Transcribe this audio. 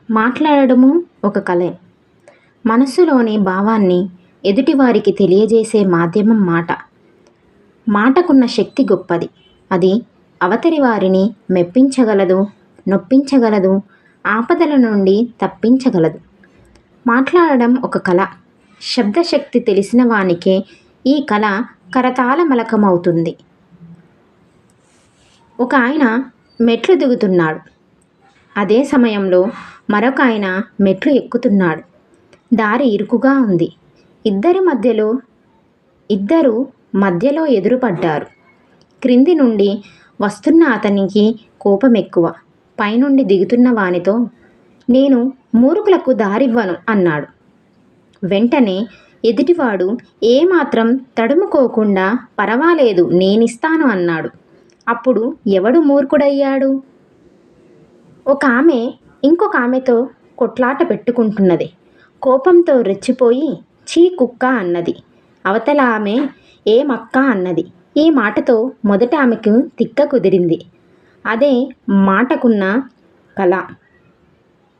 మాట్లాడడము ఒక కళే. మనస్సులోని భావాన్ని ఎదుటివారికి తెలియజేసే మాధ్యమం మాట. మాటకున్న శక్తి గొప్పది. అది అవతలి వారిని మెప్పించగలదు, నొప్పించగలదు, ఆపదల నుండి తప్పించగలదు. మాట్లాడడం ఒక కళ. శబ్దశక్తి తెలిసిన వానికే ఈ కళ కరతాళమలకమవుతుంది. ఒక ఆయన మెట్లు దిగుతున్నాడు. అదే సమయంలో మరొక ఆయన మెట్లు ఎక్కుతున్నాడు. దారి ఇరుకుగా ఉంది. ఇద్దరు మధ్యలో ఎదురుపడ్డారు. క్రింది నుండి వస్తున్న అతనికి కోపం ఎక్కువ. పైనుండి దిగుతున్న వానితో, నేను మూర్ఖులకు దారివ్వను అన్నాడు. వెంటనే ఎదుటివాడు ఏమాత్రం తడుముకోకుండా, పరవాలేదు నేనిస్తాను అన్నాడు. అప్పుడు ఎవడు మూర్ఖుడయ్యాడు? ఒక ఆమె ఇంకొక ఆమెతో కొట్లాట పెట్టుకుంటున్నది. కోపంతో రెచ్చిపోయి చీ కుక్క అన్నది. అవతల ఆమె ఏమక్క అన్నది. ఈ మాటతో మొదట ఆమెకు తిక్క కుదిరింది. అదే మాటకున్న కళ.